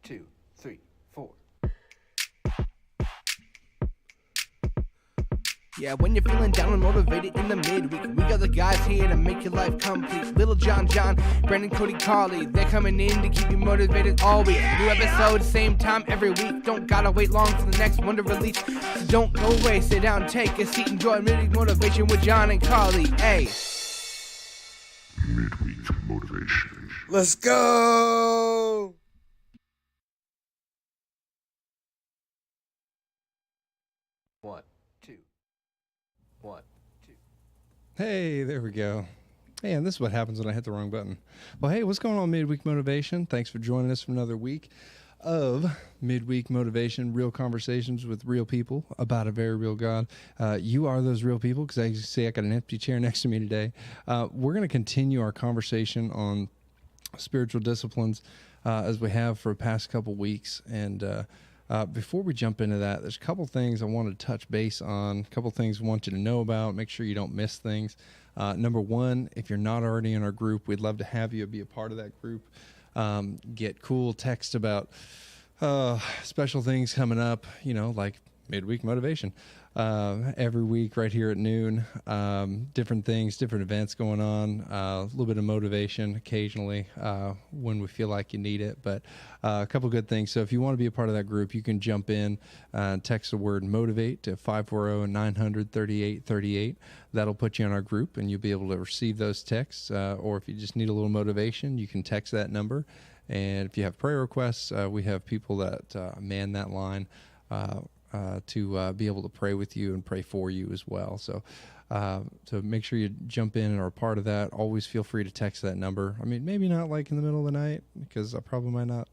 2, 3, 4. Yeah, when you're feeling down and motivated in the midweek, we got the guys here to make your life complete. Little John, Brandon, Cody, Carly, they're coming in to keep you motivated all week. New episode, same time every week. Don't gotta wait long for the next one to release. So don't go away, sit down, take a seat, enjoy Midweek Motivation with John and Carly. Hey. Midweek Motivation. Let's go! One, two. 1, 2. Hey, there we go. Hey, and this is what happens when I hit the wrong button. Well, hey, what's going on, Midweek Motivation? Thanks for joining us for another week of Midweek Motivation, real conversations with real people about a very real God. You are those real people, because I see I got an empty chair next to me today. We're going to continue our conversation on spiritual disciplines as we have for the past couple weeks. And before we jump into that, there's a couple things I wanted to touch base on, a couple things I want you to know about, make sure you don't miss things. Number one, if you're not already in our group, we'd love to have you be a part of that group. Get cool text about special things coming up, like Midweek Motivation. Every week right here at noon, different things, different events going on, a little bit of motivation occasionally when we feel like you need it, but a couple good things. So if you want to be a part of that group, you can jump in and text the word motivate to 540-900-3838. That'll put you in our group and you'll be able to receive those texts, or if you just need a little motivation, you can text that number. And if you have prayer requests, we have people that man that line to be able to pray with you and pray for you as well. So make sure you jump in and are a part of that. Always feel free to text that number. I mean, maybe not like in the middle of the night, because I probably might not.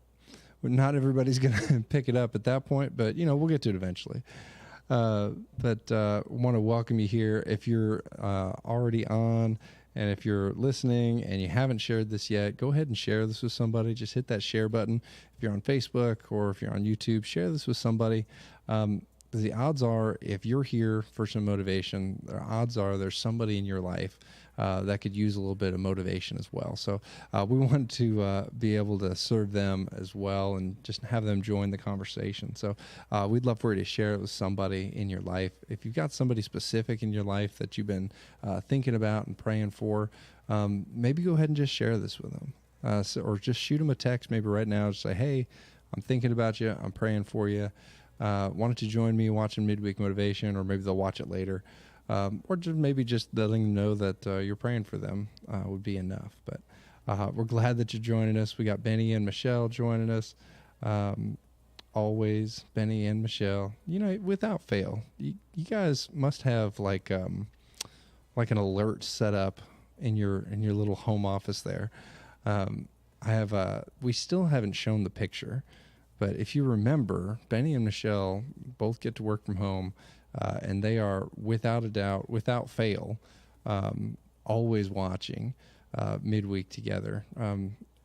Not everybody's going to pick it up at that point, but, we'll get to it eventually. But want to welcome you here. If you're already on, and if you're listening and you haven't shared this yet, go ahead and share this with somebody. Just hit that share button. If you're on Facebook or if you're on YouTube, share this with somebody. The odds are, if you're here for some motivation, the odds are there's somebody in your life that could use a little bit of motivation as well. So we want to be able to serve them as well and just have them join the conversation. So we'd love for you to share it with somebody in your life. If you've got somebody specific in your life that you've been thinking about and praying for, maybe go ahead and just share this with them. Or just shoot them a text maybe right now. Just say, hey, I'm thinking about you. I'm praying for you. Why don't you join me watching Midweek Motivation, or maybe they'll watch it later. Or just maybe just letting them know that you're praying for them would be enough. But we're glad that you're joining us. We got Benny and Michelle joining us. Always Benny and Michelle. Without fail, you guys must have like an alert set up in your little home office there. We still haven't shown the picture, but if you remember, Benny and Michelle both get to work from home. And they are, without a doubt, without fail, always watching Midweek together,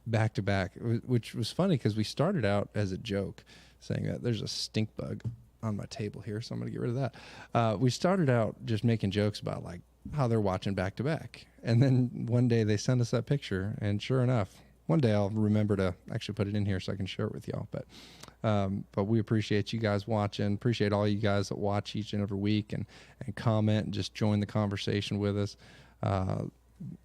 back to back, which was funny because we started out as a joke, saying that there's a stink bug on my table here, so I'm going to get rid of that. We started out just making jokes about like how they're watching back to back. And then one day they sent us that picture, and sure enough, one day I'll remember to actually put it in here so I can share it with y'all. But we appreciate you guys watching. Appreciate all you guys that watch each and every week and comment and just join the conversation with us.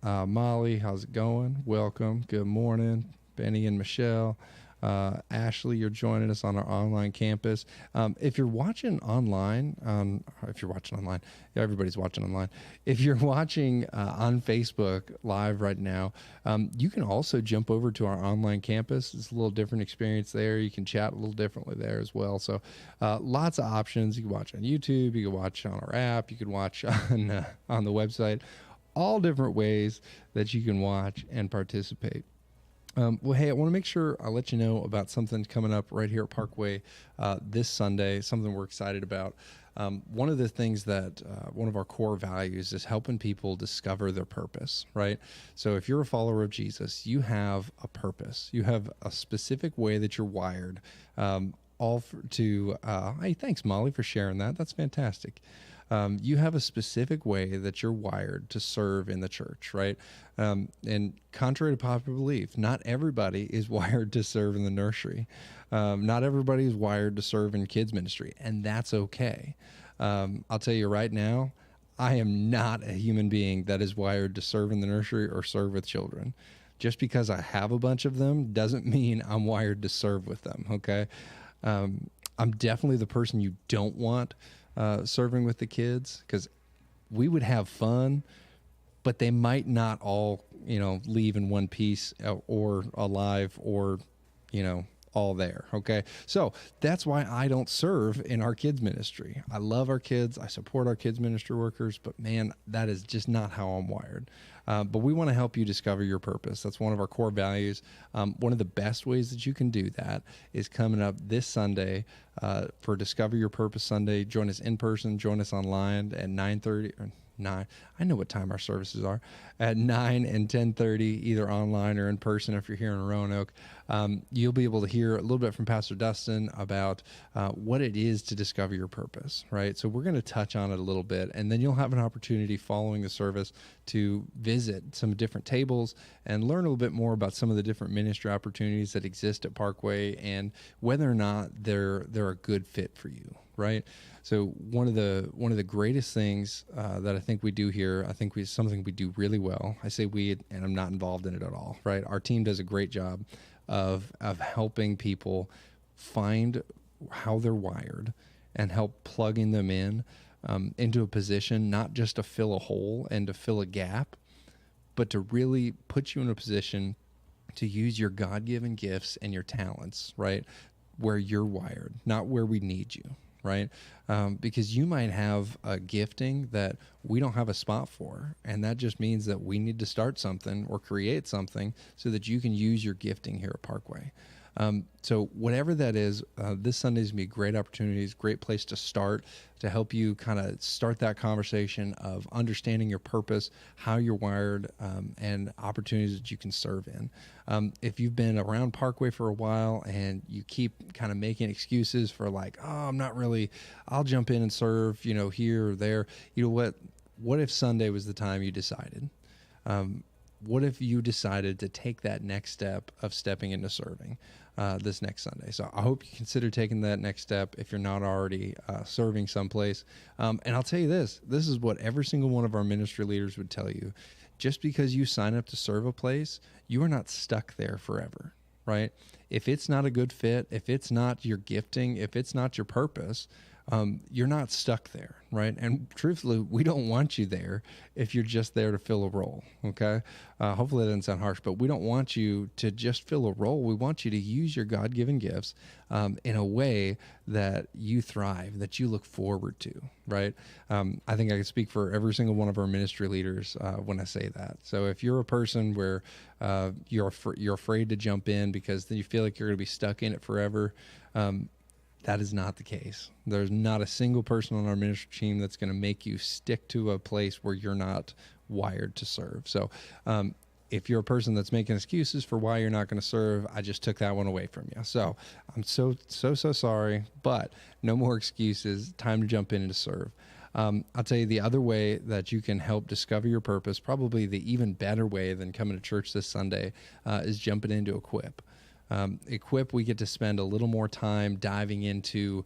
Molly, how's it going? Welcome. Good morning. Benny and Michelle. Ashley, you're joining us on our online campus. If you're watching online, everybody's watching online. If you're watching on Facebook Live right now, you can also jump over to our online campus. It's a little different experience there. You can chat a little differently there as well. So lots of options. You can watch on YouTube. You can watch on our app. You can watch on the website. All different ways that you can watch and participate. Well, hey, I want to make sure I let you know about something coming up right here at Parkway this Sunday, something we're excited about. One of the things that one of our core values is helping people discover their purpose, right? So if you're a follower of Jesus, you have a purpose. You have a specific way that you're wired, hey, thanks, Molly, for sharing that. That's fantastic. You have a specific way that you're wired to serve in the church, right? And contrary to popular belief, not everybody is wired to serve in the nursery. Not everybody is wired to serve in kids ministry, and that's okay. I'll tell you right now, I am not a human being that is wired to serve in the nursery or serve with children. Just because I have a bunch of them doesn't mean I'm wired to serve with them, okay? I'm definitely the person you don't want serving with the kids, because we would have fun, but they might not all, leave in one piece or alive or, all there. Okay. So that's why I don't serve in our kids ministry. I love our kids. I support our kids ministry workers, but man, that is just not how I'm wired. But we want to help you discover your purpose. That's one of our core values. One of the best ways that you can do that is coming up this Sunday for Discover Your Purpose Sunday. Join us in person, join us online at 9:30 or 9. I know what time our services are, at 9 and 10:30, either online or in person. If you're here in Roanoke, you'll be able to hear a little bit from Pastor Dustin about what it is to discover your purpose, right? So we're going to touch on it a little bit, and then you'll have an opportunity following the service to visit some different tables and learn a little bit more about some of the different ministry opportunities that exist at Parkway and whether or not they're a good fit for you, right? So one of the greatest things that I think we do here, I think something we do really well. I say we, and I'm not involved in it at all, right? Our team does a great job of helping people find how they're wired and help plugging them in into a position, not just to fill a hole and to fill a gap, but to really put you in a position to use your God-given gifts and your talents, right? Where you're wired, not where we need you. Right? Because you might have a gifting that we don't have a spot for. And that just means that we need to start something or create something so that you can use your gifting here at Parkway. So whatever that is, this Sunday is going to be a great opportunity, great place to start to help you kind of start that conversation of understanding your purpose, how you're wired, and opportunities that you can serve in. If you've been around Parkway for a while and you keep kind of making excuses for like, oh, I'm not really, I'll jump in and serve, here or there. You know what if Sunday was the time you decided? What if you decided to take that next step of stepping into serving this next Sunday? So I hope you consider taking that next step if you're not already serving someplace. And I'll tell you this is what every single one of our ministry leaders would tell you. Just because you sign up to serve a place, you are not stuck there forever, right? If it's not a good fit, if it's not your gifting, if it's not your purpose, you're not stuck there, right? And truthfully, we don't want you there if you're just there to fill a role, okay? Hopefully that doesn't sound harsh, but we don't want you to just fill a role. We want you to use your God-given gifts in a way that you thrive, that you look forward to, right? I think I can speak for every single one of our ministry leaders when I say that. So if you're a person where you're afraid to jump in because then you feel like you're going to be stuck in it forever, that is not the case. There's not a single person on our ministry team that's going to make you stick to a place where you're not wired to serve. So if you're a person that's making excuses for why you're not going to serve, I just took that one away from you. So I'm so sorry, but no more excuses. Time to jump in and to serve. I'll tell you the other way that you can help discover your purpose, probably the even better way than coming to church this Sunday, is jumping into Equip. Equip, we get to spend a little more time diving into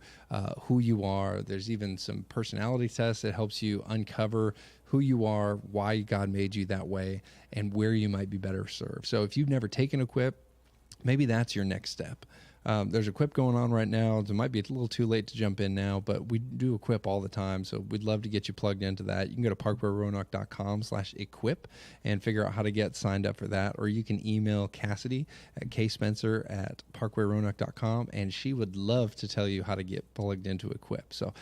who you are. There's even some personality tests that helps you uncover who you are, why God made you that way, and where you might be better served. So if you've never taken Equip, maybe that's your next step. There's Equip going on right now. It might be a little too late to jump in now, but we do Equip all the time. So we'd love to get you plugged into that. You can go to parkwayroanoke.com/equip and figure out how to get signed up for that. Or you can email Cassidy at kspencer@parkwayroanoke.com, and she would love to tell you how to get plugged into Equip. So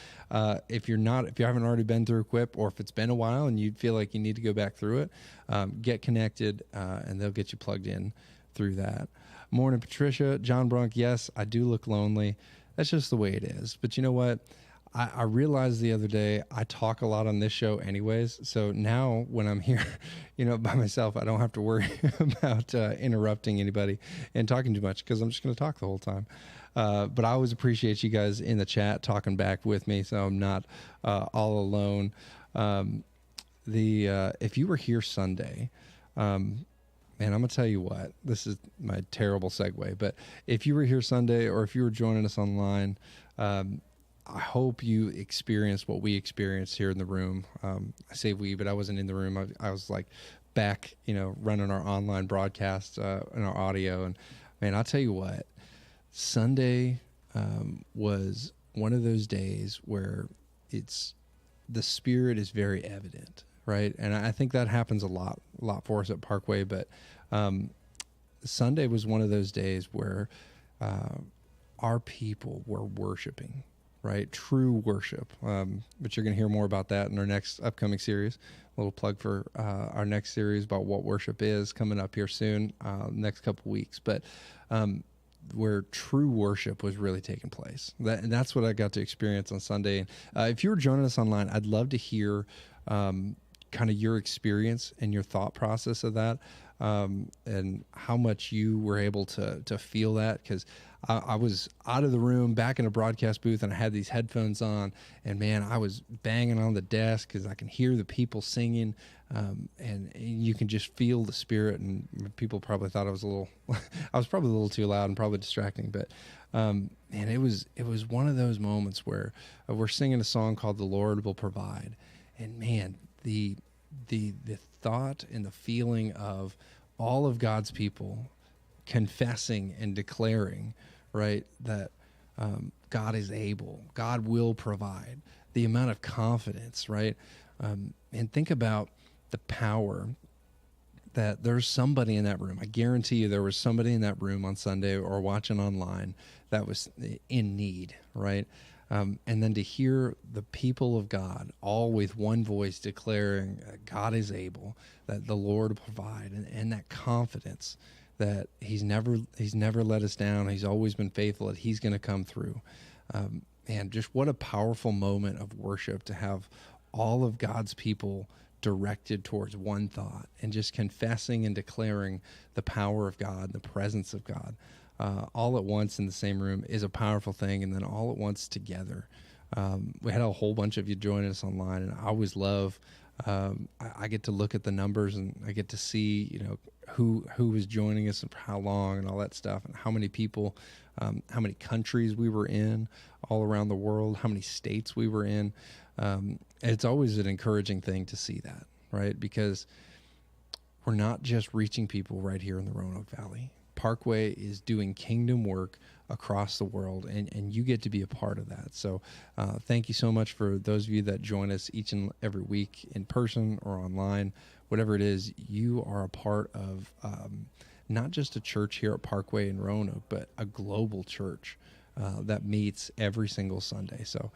if you haven't already been through Equip, or if it's been a while and you feel like you need to go back through it, get connected and they'll get you plugged in through that. Morning, Patricia. John Brunk, yes, I do look lonely. That's just the way it is. But you know what? I realized the other day I talk a lot on this show anyways. So now when I'm here, by myself, I don't have to worry about interrupting anybody and talking too much because I'm just going to talk the whole time. But I always appreciate you guys in the chat talking back with me, so I'm not all alone. If you were here Sunday, man, I'm going to tell you what, this is my terrible segue, but if you were here Sunday or if you were joining us online, I hope you experienced what we experienced here in the room. I say we, but I wasn't in the room. I was like back, running our online broadcast and our audio. And man, I'll tell you what, Sunday was one of those days where the Spirit is very evident, right? And I think that happens a lot for us at Parkway. But Sunday was one of those days where our people were worshiping. Right, true worship. But you're going to hear more about that in our next upcoming series. A little plug for our next series about what worship is coming up here soon, next couple weeks. But where true worship was really taking place. And that's what I got to experience on Sunday. And if you were joining us online, I'd love to hear kind of your experience and your thought process of that, and how much you were able to feel that, because I was out of the room, back in a broadcast booth, and I had these headphones on, and man, I was banging on the desk because I can hear the people singing, and you can just feel the Spirit. And people probably thought I was I was probably a little too loud and probably distracting, but man, it was one of those moments where we're singing a song called "The Lord Will Provide," and man, the thought and the feeling of all of God's people confessing and declaring, right, that God is able, God will provide, the amount of confidence, right? And think about the power that there's somebody in that room. I guarantee you there was somebody in that room on Sunday or watching online that was in need, right? And then to hear the people of God all with one voice declaring God is able, that the Lord will provide, and that confidence that he's never let us down. He's always been faithful, that he's going to come through. Man, just what a powerful moment of worship to have all of God's people directed towards one thought and just confessing and declaring the power of God, the presence of God. All at once in the same room is a powerful thing, and then all at once together. We had a whole bunch of you joining us online, and I always love, I get to look at the numbers, and I get to see, who was joining us and for how long and all that stuff, and how many people, how many countries we were in all around the world, how many states we were in. It's always an encouraging thing to see that, right? Because we're not just reaching people right here in the Roanoke Valley. Parkway is doing kingdom work across the world, and you get to be a part of that. So thank you so much for those of you that join us each and every week in person or online. Whatever it is, you are a part of not just a church here at Parkway in Roanoke, but a global church that meets every single Sunday. So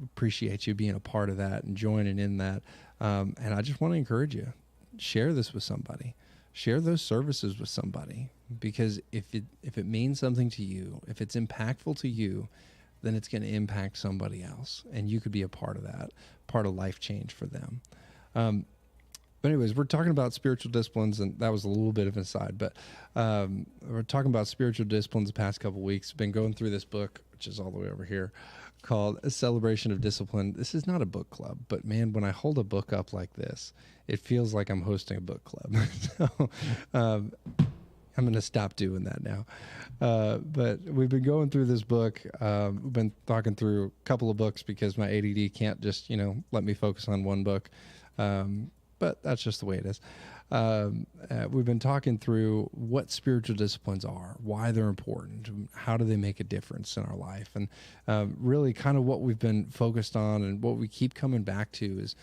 appreciate you being a part of that and joining in that. And I just want to encourage you, share this with somebody. Share those services with somebody, because if it means something to you, if it's impactful to you, then it's going to impact somebody else, and you could be a part of that, part of life change for them. But anyways, we're talking about spiritual disciplines, and that was a little bit of an aside, but we're talking about spiritual disciplines the past couple of weeks. Been going through this book, which is all the way over here, called A Celebration of Discipline. This is not a book club, but man, when I hold a book up like this, it feels like I'm hosting a book club. So I'm going to stop doing that now. But we've been going through this book. We've been talking through a couple of books because my ADD can't just, let me focus on one book. But that's just the way it is. We've been talking through what spiritual disciplines are, why they're important, how do they make a difference in our life, and really kind of what we've been focused on and what we keep coming back to is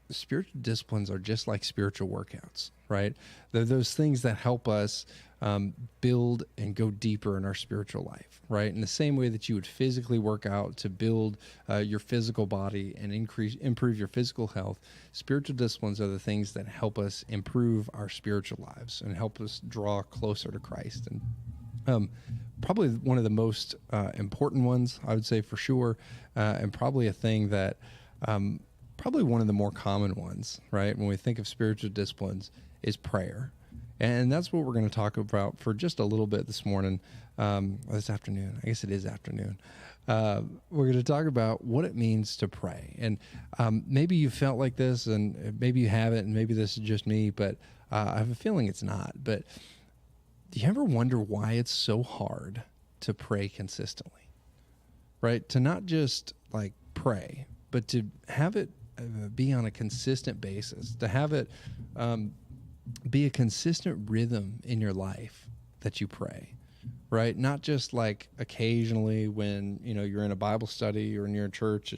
spiritual disciplines are just like spiritual workouts, right? They're those things that help us build and go deeper in our spiritual life, right? In the same way that you would physically work out to build your physical body and improve your physical health, spiritual disciplines are the things that help us improve our spiritual lives and help us draw closer to Christ. And probably one of the most important ones, I would say for sure, and probably a thing that probably one of the more common ones, right? When we think of spiritual disciplines, is prayer. And that's what we're going to talk about for just a little bit this morning, this afternoon. I guess it is afternoon. We're going to talk about what it means to pray. And maybe you felt like this, and maybe you haven't, and maybe this is just me, but I have a feeling it's not. But do you ever wonder why it's so hard to pray consistently, right? To not just like pray, but to have it be on a consistent basis, to have it be a consistent rhythm in your life that you pray, right? Not just like occasionally when, you're in a Bible study or you're in church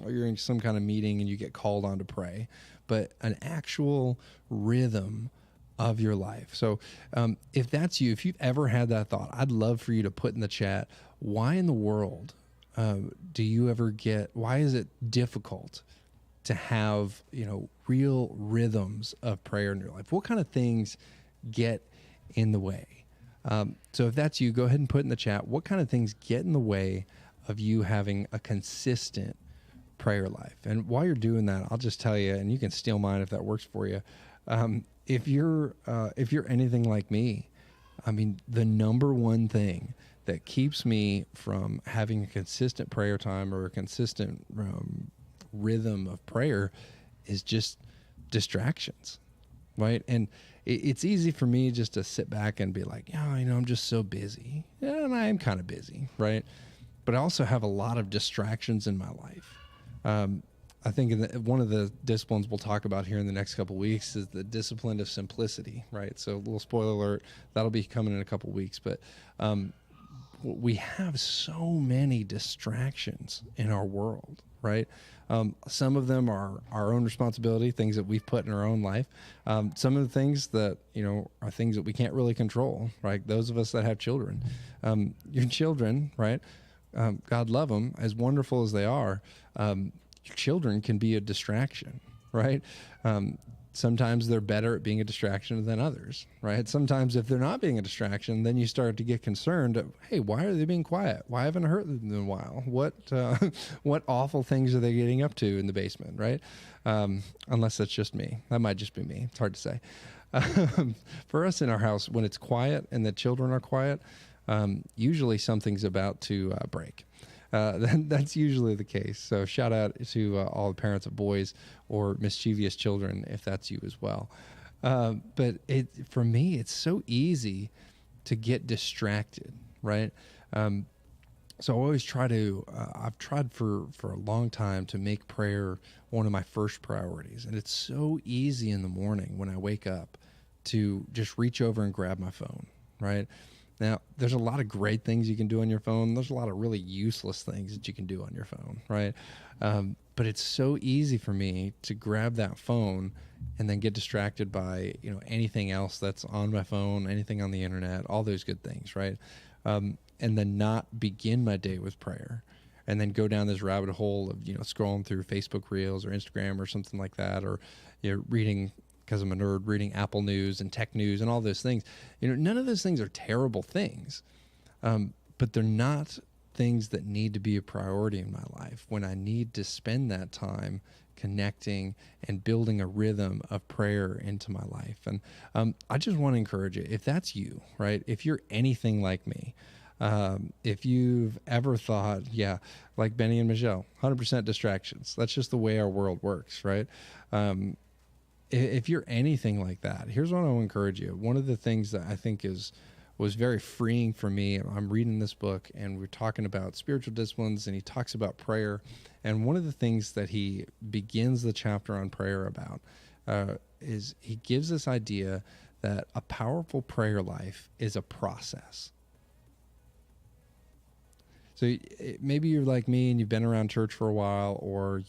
or you're in some kind of meeting and you get called on to pray, but an actual rhythm of your life. So if that's you, if you've ever had that thought, I'd love for you to put in the chat, why in the world why is it difficult to have, real rhythms of prayer in your life? What kind of things get in the way? So if that's you, go ahead and put in the chat, what kind of things get in the way of you having a consistent prayer life? And while you're doing that, I'll just tell you, and you can steal mine if that works for you. If you're anything like me, I mean, the number one thing that keeps me from having a consistent prayer time or a consistent rhythm of prayer is just distractions, right? And it's easy for me just to sit back and be like, I'm just so busy. Yeah, and I am kind of busy, right? But I also have a lot of distractions in my life. I think one of the disciplines we'll talk about here in the next couple of weeks is the discipline of simplicity, right? So a little spoiler alert, that'll be coming in a couple of weeks. But we have so many distractions in our world, right? Some of them are our own responsibility, things that we've put in our own life. Some of the things that, are things that we can't really control, right? Those of us that have children. Your children, right? God love them, as wonderful as they are. Your children can be a distraction, right? Sometimes they're better at being a distraction than others, right? Sometimes if they're not being a distraction, then you start to get concerned. Hey, why are they being quiet? Why haven't I heard them in a while? What awful things are they getting up to in the basement, right? Unless that's just me. That might just be me. It's hard to say. For us in our house, when it's quiet and the children are quiet, usually something's about to break. That's usually the case. So shout out to all the parents of boys or mischievous children, if that's you as well. But for me, it's so easy to get distracted, right? So I always I've tried for a long time to make prayer one of my first priorities. And it's so easy in the morning when I wake up to just reach over and grab my phone, right? Now, there's a lot of great things you can do on your phone. There's a lot of really useless things that you can do on your phone, right? But it's so easy for me to grab that phone and then get distracted by, anything else that's on my phone, anything on the internet, all those good things, right? And then not begin my day with prayer and then go down this rabbit hole of, scrolling through Facebook Reels or Instagram or something like that, or, reading, because I'm a nerd, reading Apple News and tech news and all those things. None of those things are terrible things, but they're not things that need to be a priority in my life when I need to spend that time connecting and building a rhythm of prayer into my life. And I just want to encourage you, if that's you, right? If you're anything like me, if you've ever thought, like Benny and Michelle, 100% distractions. That's just the way our world works, right? If you're anything like that, here's what I'll encourage you. One of the things that I think was very freeing for me, I'm reading this book and we're talking about spiritual disciplines and he talks about prayer. And one of the things that he begins the chapter on prayer about is he gives this idea that a powerful prayer life is a process. So maybe you're like me and you've been around church for a while, or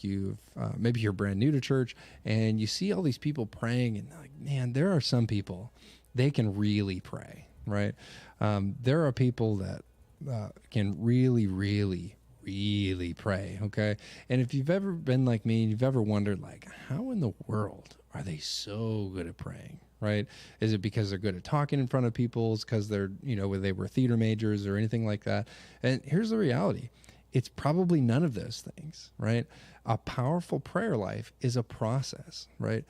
maybe you're brand new to church and you see all these people praying and like, man, there are some people, they can really pray, right? There are people that can really, really, really pray, okay? And if you've ever been like me and you've ever wondered, like, how in the world are they so good at praying, right? Is it because they're good at talking in front of people? Is because they're, they were theater majors or anything like that? And here's the reality. It's probably none of those things, right? A powerful prayer life is a process, right?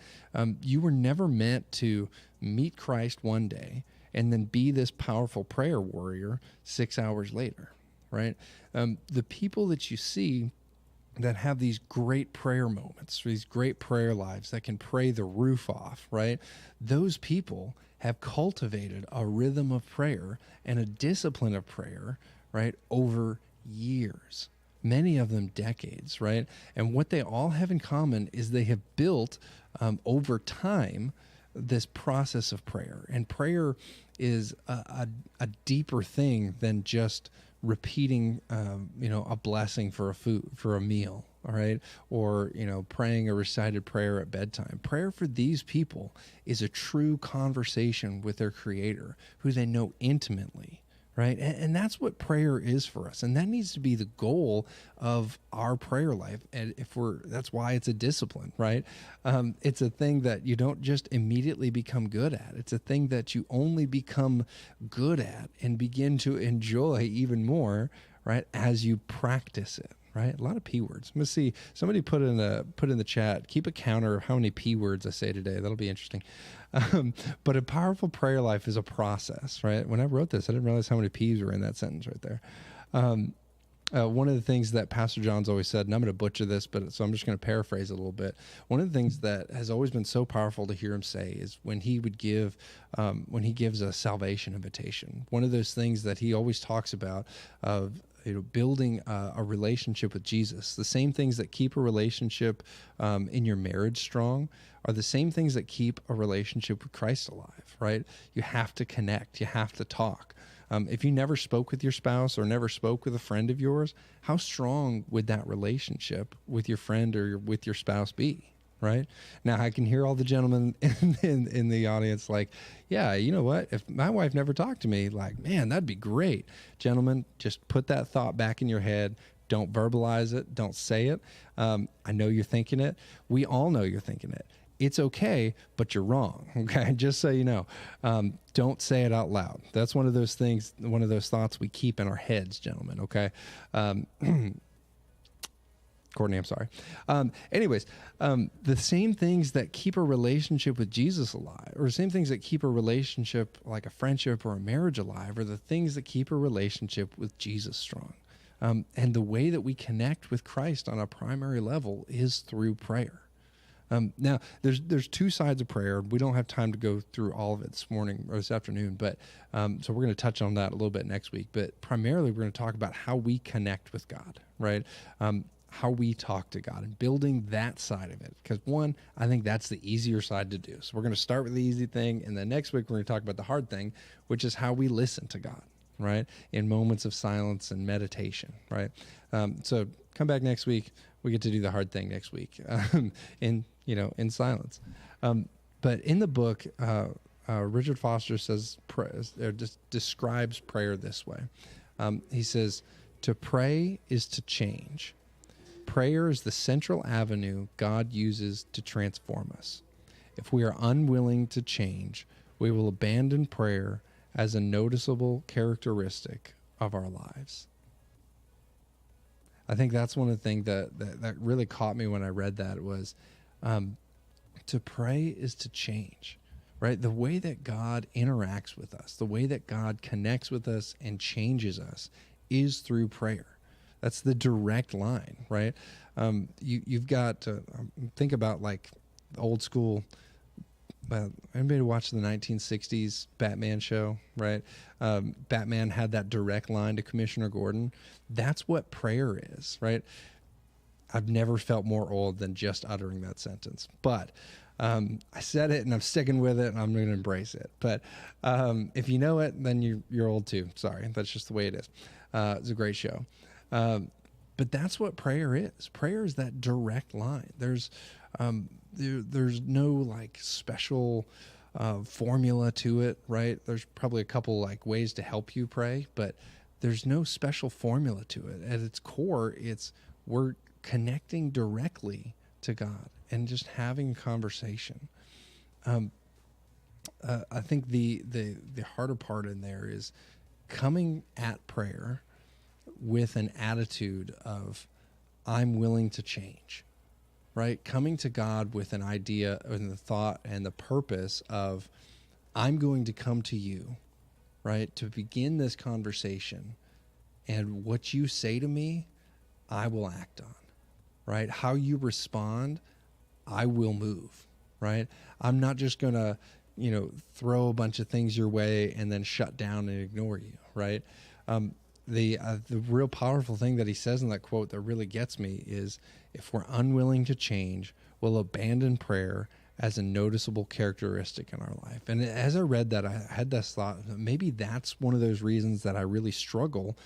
You were never meant to meet Christ one day and then be this powerful prayer warrior 6 hours later, right? The people that you see that have these great prayer moments, these great prayer lives that can pray the roof off, right? Those people have cultivated a rhythm of prayer and a discipline of prayer, right, over years, many of them decades, right? And what they all have in common is they have built over time this process of prayer. And prayer is a deeper thing than just repeating, a blessing for a meal, all right? Or, praying a recited prayer at bedtime. Prayer for these people is a true conversation with their Creator, who they know intimately, right? And that's what prayer is for us. And that needs to be the goal of our prayer life. And that's why it's a discipline, right? It's a thing that you don't just immediately become good at. It's a thing that you only become good at and begin to enjoy even more, right, as you practice it. Right, a lot of P words. Let's see. Somebody put in the chat. Keep a counter of how many P words I say today. That'll be interesting. But a powerful prayer life is a process, right? When I wrote this, I didn't realize how many P's were in that sentence right there. One of the things that Pastor John's always said, and I'm going to butcher this, so I'm just going to paraphrase it a little bit. One of the things that has always been so powerful to hear him say is when he gives a salvation invitation. One of those things that he always talks about of building a relationship with Jesus. The same things that keep a relationship in your marriage strong are the same things that keep a relationship with Christ alive, right? You have to connect. You have to talk. If you never spoke with your spouse or never spoke with a friend of yours, how strong would that relationship with your friend or with your spouse be? Right now, I can hear all the gentlemen in the audience like, yeah, you know what? If my wife never talked to me, like, man, that'd be great. Gentlemen, just put that thought back in your head. Don't verbalize it. Don't say it. I know you're thinking it. We all know you're thinking it. It's okay, but you're wrong. Okay, just so you know, don't say it out loud. That's one of those things, one of those thoughts we keep in our heads, gentlemen. Okay. Courtney, I'm sorry. Anyways, the same things that keep a relationship with Jesus alive, or the same things that keep a relationship like a friendship or a marriage alive, are the things that keep a relationship with Jesus strong. And the way that we connect with Christ on a primary level is through prayer. Now, there's two sides of prayer. We don't have time to go through all of it this morning or this afternoon, but so we're going to touch on that a little bit next week. But primarily, we're going to talk about how we connect with God, right? How we talk to God and building that side of it. Because one, I think that's the easier side to do. So we're going to start with the easy thing. And then next week, we're going to talk about the hard thing, which is how we listen to God, right? In moments of silence and meditation, right? So come back next week. We get to do the hard thing next week in silence. But in the book, Richard Foster says, describes prayer this way. He says, to pray is to change. Prayer is the central avenue God uses to transform us. If we are unwilling to change, we will abandon prayer as a noticeable characteristic of our lives. I think that's one of the things that really caught me when I read that was to pray is to change, right? The way that God interacts with us, the way that God connects with us and changes us is through prayer. That's the direct line, right? You've got to think about like old school. Anybody watch the 1960s Batman show, right? Batman had that direct line to Commissioner Gordon. That's what prayer is, right? I've never felt more old than just uttering that sentence. But I said it and I'm sticking with it and I'm going to embrace it. But if you know it, then you're old too. Sorry, that's just the way it is. It's a great show. But that's what prayer is. Prayer is that direct line. There's no like special formula to it, right? There's probably a couple like ways to help you pray, but there's no special formula to it. At its core, we're connecting directly to God and just having a conversation. I think the harder part in there is coming at prayer with an attitude of, I'm willing to change, right? Coming to God with an idea and the thought and the purpose of, I'm going to come to you, right, to begin this conversation. And what you say to me, I will act on, right? How you respond, I will move, right? I'm not just going to, throw a bunch of things your way and then shut down and ignore you, right? The real powerful thing that he says in that quote that really gets me is, if we're unwilling to change, we'll abandon prayer as a noticeable characteristic in our life. And as I read that, I had this thought, maybe that's one of those reasons that I really struggle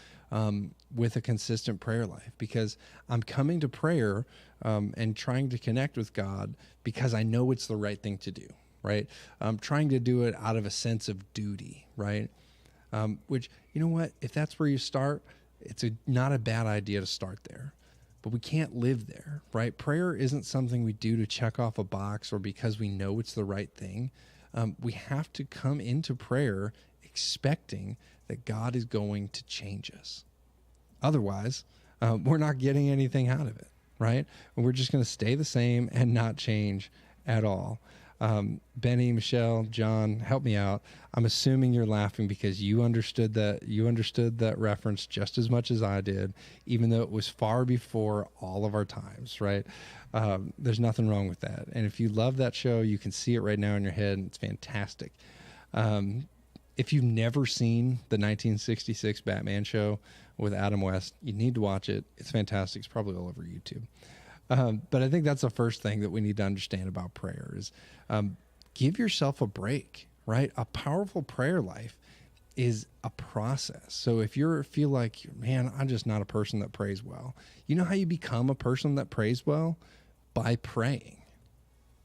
with a consistent prayer life, because I'm coming to prayer and trying to connect with God because I know it's the right thing to do, right? I'm trying to do it out of a sense of duty, right? Which, you know what, if that's where you start, it's not a bad idea to start there. But we can't live there, right? Prayer isn't something we do to check off a box or because we know it's the right thing. We have to come into prayer expecting that God is going to change us. Otherwise, we're not getting anything out of it, right? We're just going to stay the same and not change at all. Benny, Michelle, John, help me out. I'm assuming you're laughing because you understood that reference just as much as I did, even though it was far before all of our times, right? There's nothing wrong with that. And if you love that show, you can see it right now in your head, and it's fantastic. If you've never seen the 1966 Batman show with Adam West, you need to watch it. It's fantastic. It's probably all over YouTube. But I think that's the first thing that we need to understand about prayer is give yourself a break, right? A powerful prayer life is a process. So if you feel like, man, I'm just not a person that prays well, you know how you become a person that prays well? By praying,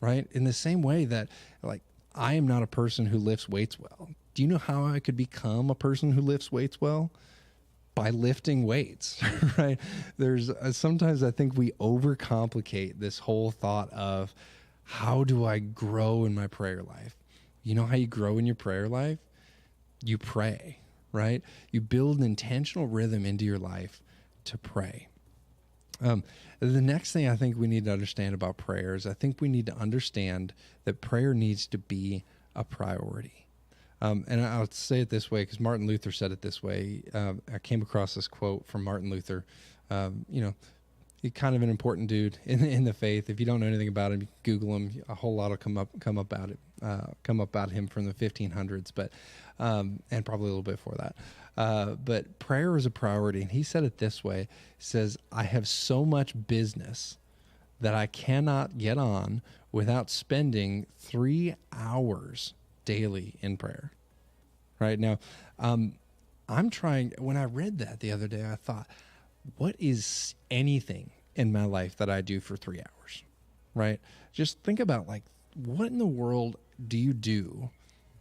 right? In the same way that, like, I am not a person who lifts weights well. Do you know how I could become a person who lifts weights well? By lifting weights, right? There's sometimes I think we overcomplicate this whole thought of, how do I grow in my prayer life? You know how you grow in your prayer life? You pray, right? You build an intentional rhythm into your life to pray. The next thing I think we need to understand about prayer is I think we need to understand that prayer needs to be a priority. And I'll say it this way because Martin Luther said it this way. I came across this quote from Martin Luther. He's kind of an important dude in the faith. If you don't know anything about him, you can Google him. A whole lot will come up about him from the 1500s, but and probably a little bit before that. But prayer is a priority, and he said it this way. He says, "I have so much business that I cannot get on without spending 3 hours daily in prayer." Right now, I'm trying. When I read that the other day, I thought, what is anything in my life that I do for 3 hours? Right? Just think about, like, what in the world do you do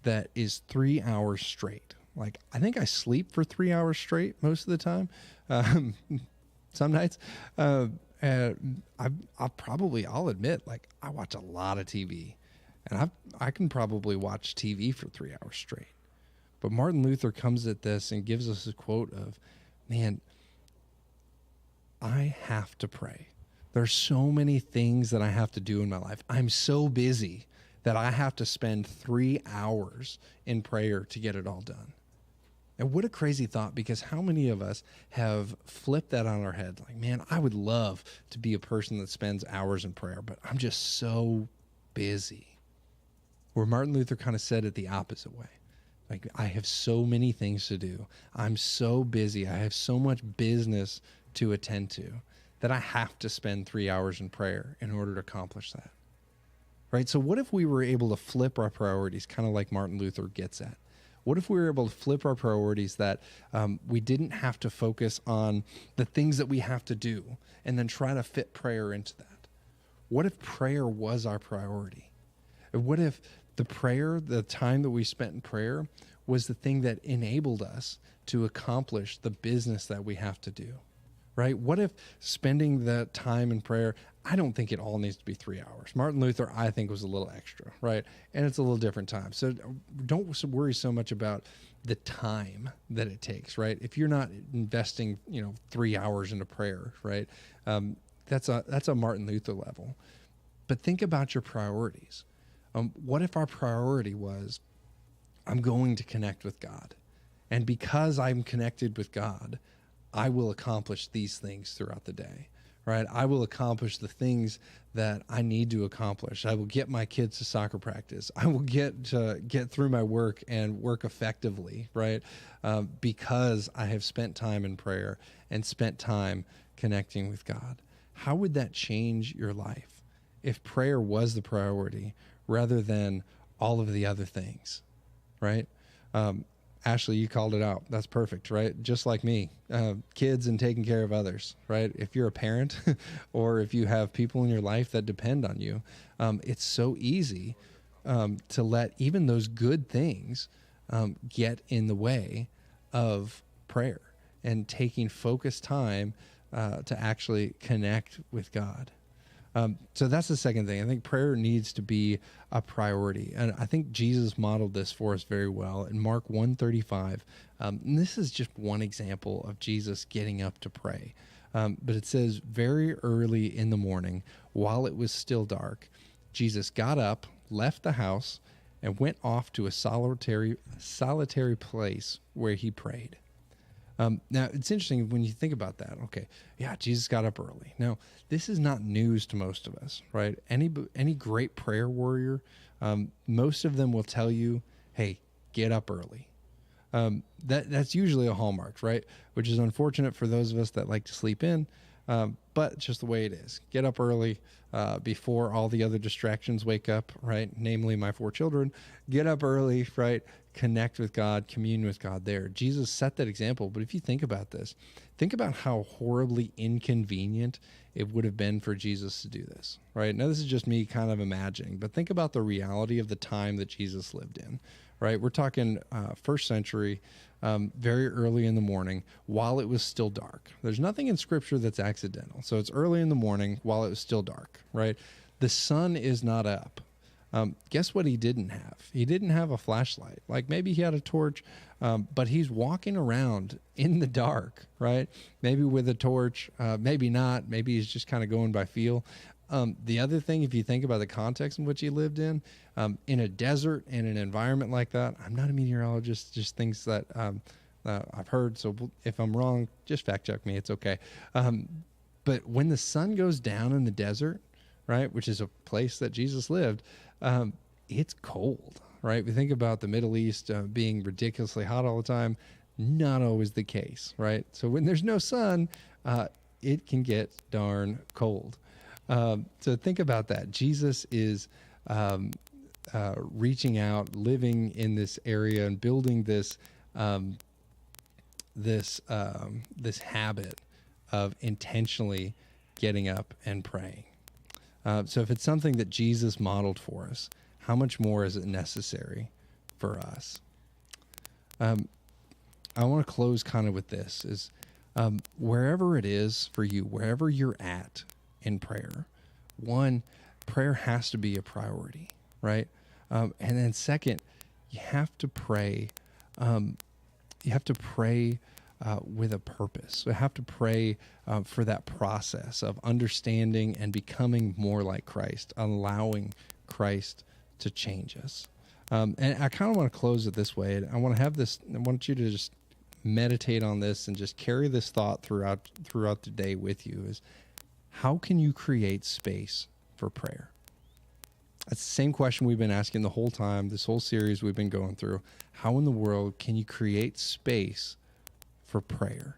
that is 3 hours straight? Like, I think I sleep for 3 hours straight most of the time. Some nights, and I'll admit, like, I watch a lot of TV. And I can probably watch TV for 3 hours straight. But Martin Luther comes at this and gives us a quote of, man, I have to pray. There's so many things that I have to do in my life. I'm so busy that I have to spend 3 hours in prayer to get it all done. And what a crazy thought, because how many of us have flipped that on our head? Like, man, I would love to be a person that spends hours in prayer, but I'm just so busy. Where Martin Luther kind of said it the opposite way. Like, I have so many things to do. I'm so busy. I have so much business to attend to that I have to spend 3 hours in prayer in order to accomplish that. Right? So what if we were able to flip our priorities, kind of like Martin Luther gets at? What if we were able to flip our priorities that we didn't have to focus on the things that we have to do and then try to fit prayer into that? What if prayer was our priority? What if the prayer, the time that we spent in prayer, was the thing that enabled us to accomplish the business that we have to do, right? What if spending that time in prayer I don't think it all needs to be 3 hours. Martin Luther, I think, was a little extra, right? And it's a little different time. So don't worry so much about the time that it takes, right? If you're not investing, 3 hours into prayer, right? That's a Martin Luther level. But think about your priorities. What if our priority was, I'm going to connect with God, and because I'm connected with God, I will accomplish these things throughout the day, right? I will accomplish the things that I need to accomplish. I will get my kids to soccer practice. I will get through my work and work effectively, right? Because I have spent time in prayer and spent time connecting with God. How would that change your life if prayer was the priority rather than all of the other things, right? Ashley, you called it out. That's perfect, right? Just like me, kids and taking care of others, right? If you're a parent or if you have people in your life that depend on you, it's so easy to let even those good things get in the way of prayer and taking focused time to actually connect with God. So that's the second thing. I think prayer needs to be a priority. And I think Jesus modeled this for us very well in Mark 1:35. And this is just one example of Jesus getting up to pray. But it says, very early in the morning, while it was still dark, Jesus got up, left the house, and went off to a solitary place where he prayed. Now, it's interesting when you think about that. Okay, yeah, Jesus got up early. Now, this is not news to most of us, right? Any great prayer warrior, most of them will tell you, hey, get up early. That's usually a hallmark, right? Which is unfortunate for those of us that like to sleep in, but it's just the way it is. Get up early before all the other distractions wake up, right? Namely, my 4 children. Get up early, right? Connect with God, commune with God there. Jesus set that example, but if you think about this, think about how horribly inconvenient it would have been for Jesus to do this, right? Now, this is just me kind of imagining, but think about the reality of the time that Jesus lived in, right? We're talking first century, very early in the morning while it was still dark. There's nothing in Scripture that's accidental. So it's early in the morning while it was still dark, right? The sun is not up. Guess what he didn't have? He didn't have a flashlight. Like maybe he had a torch, but he's walking around in the dark, right? Maybe with a torch, maybe not. Maybe he's just kind of going by feel. The other thing, if you think about the context in which he lived in a desert, in an environment like that, I'm not a meteorologist, just things that I've heard. So if I'm wrong, just fact check me. It's okay. But when the sun goes down in the desert, right, which is a place that Jesus lived, it's cold, right? We think about the Middle East being ridiculously hot all the time. Not always the case, right? So when there's no sun, it can get darn cold. So think about that. Jesus is reaching out, living in this area, and building this habit of intentionally getting up and praying. So if it's something that Jesus modeled for us, how much more is it necessary for us? I want to close kind of with this is wherever it is for you, wherever you're at in prayer, one, prayer has to be a priority, right? And then second, you have to pray. With a purpose. We have to pray for that process of understanding and becoming more like Christ, allowing Christ to change us. And I kind of want to close it this way. I want you to just meditate on this and just carry this thought throughout the day with you is how can you create space for prayer? That's the same question we've been asking the whole time, this whole series we've been going through. How in the world can you create space for prayer?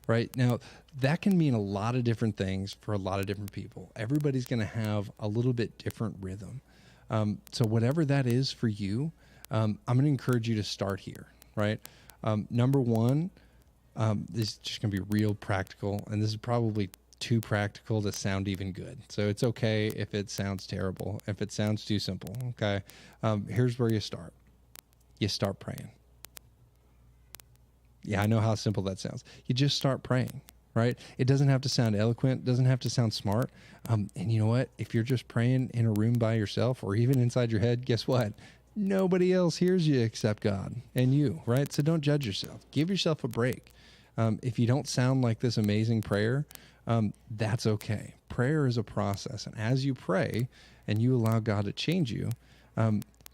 Right now, that can mean a lot of different things for a lot of different people. Everybody's going to have a little bit different rhythm. So whatever that is for you, I'm going to encourage you to start here, right? Number one, this is just going to be real practical, and this is probably too practical to sound even good. So it's okay if it sounds terrible, if it sounds too simple, okay? Here's where you start. You start praying. Yeah, I know how simple that sounds. You just start praying, right? It doesn't have to sound eloquent, doesn't have to sound smart. And you know what? If you're just praying in a room by yourself or even inside your head, guess what? Nobody else hears you except God and you, right? So don't judge yourself. Give yourself a break. If you don't sound like this amazing prayer, that's okay. Prayer is a process. And as you pray and you allow God to change you,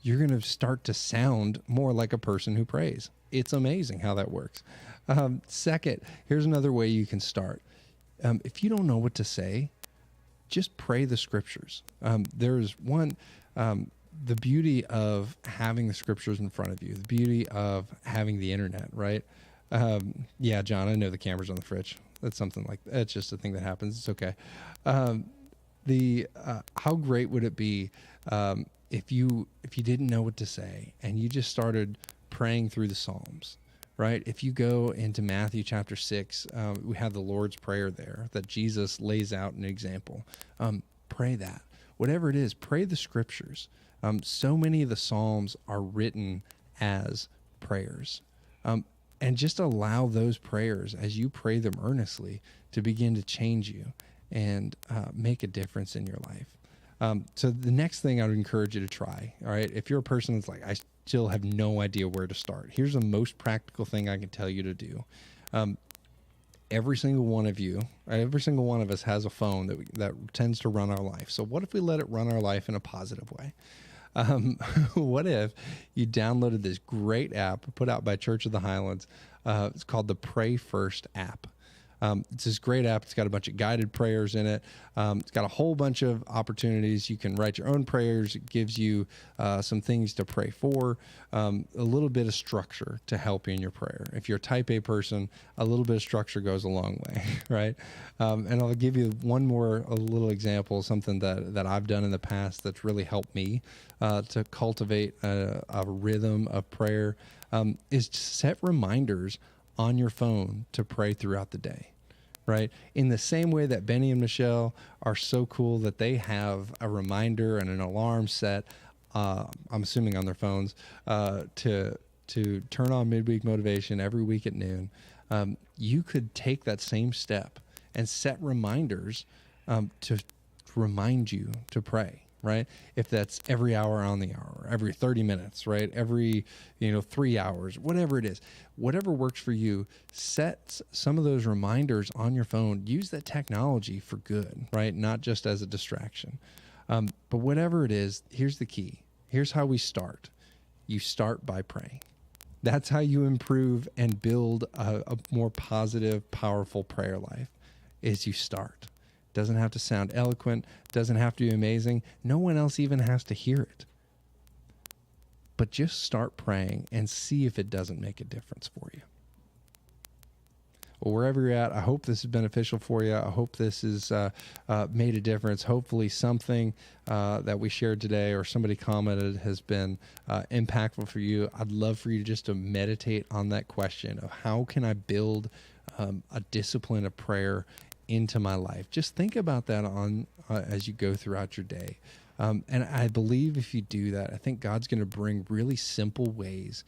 you're going to start to sound more like a person who prays. It's amazing how that works. Second, here's another way you can start. If you don't know what to say, just pray the scriptures. There's one, the beauty of having the scriptures in front of you, the beauty of having the internet, right? Yeah, John, I know the camera's on the fridge. That's something like, that's just a thing that happens. It's okay. How great would it be, if you didn't know what to say and you just started praying through the Psalms, right? If you go into Matthew chapter 6, we have the Lord's Prayer there that Jesus lays out an example. Pray that. Whatever it is, pray the scriptures. So many of the Psalms are written as prayers. And just allow those prayers, as you pray them earnestly, to begin to change you and make a difference in your life. So the next thing I would encourage you to try, all right, if you're a person that's like, I still have no idea where to start, here's the most practical thing I can tell you to do. Every single one of you, every single one of us has a phone that tends to run our life. So what if we let it run our life in a positive way? What if you downloaded this great app put out by Church of the Highlands? It's called the Pray First app. It's this great app. It's got a bunch of guided prayers in it. It's got a whole bunch of opportunities. You can write your own prayers. It gives you some things to pray for, a little bit of structure to help you in your prayer. If you're a type A person, a little bit of structure goes a long way, right? And I'll give you a little example, something that I've done in the past that's really helped me to cultivate a rhythm of prayer, is to set reminders on your phone to pray throughout the day, right? In the same way that Benny and Michelle are so cool that they have a reminder and an alarm set, I'm assuming on their phones, to turn on Midweek Motivation every week at noon. You could take that same step and set reminders to remind you to pray, right? If that's every hour on the hour, every 30 minutes, right? Every, 3 hours, whatever it is, whatever works for you, set some of those reminders on your phone. Use that technology for good, right? Not just as a distraction. But whatever it is, here's the key. Here's how we start. You start by praying. That's how you improve and build a more positive, powerful prayer life, is you start. Doesn't have to sound eloquent, doesn't have to be amazing. No one else even has to hear it. But just start praying and see if it doesn't make a difference for you. Well, wherever you're at, I hope this is beneficial for you. I hope this has made a difference. Hopefully something that we shared today or somebody commented has been impactful for you. I'd love for you just to meditate on that question of how can I build a discipline of prayer into my life. Just think about that as you go throughout your day. And I believe if you do that, I think God's going to bring really simple ways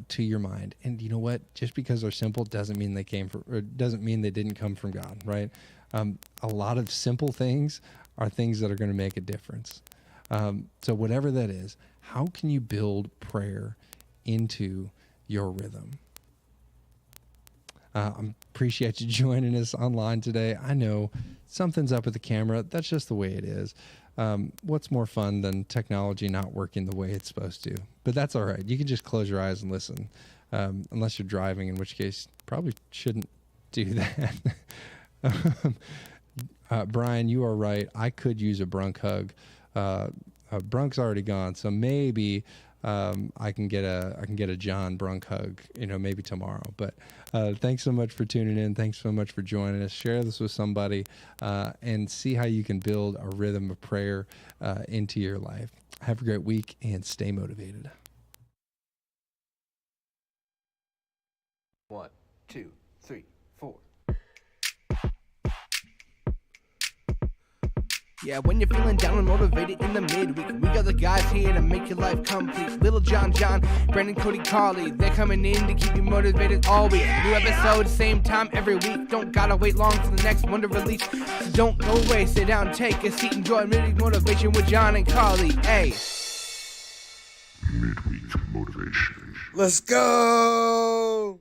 to your mind. And you know what? Just because they're simple doesn't mean they didn't come from God, right? A lot of simple things are things that are going to make a difference. So whatever that is, how can you build prayer into your rhythm? I appreciate you joining us online today. I know something's up with the camera. That's just the way it is. What's more fun than technology not working the way it's supposed to? But that's all right. You can just close your eyes and listen, unless you're driving, in which case probably shouldn't do that. Brian, you are right. I could use a brunk hug. Brunk's already gone, so maybe I can get a John Brunk hug, maybe tomorrow. But thanks so much for tuning in. Thanks so much for joining us. Share this with somebody and see how you can build a rhythm of prayer into your life. Have a great week and stay motivated. 1, 2, 3, 4. Yeah, when you're feeling down and motivated in the midweek, we got the guys here to make your life complete. Little John, Brandon, Cody, Carly, they're coming in to keep you motivated all week. New episode, same time every week. Don't gotta wait long for the next one to release. So don't go away, sit down, take a seat, enjoy Midweek Motivation with John and Carly. Hey. Midweek Motivation. Let's go!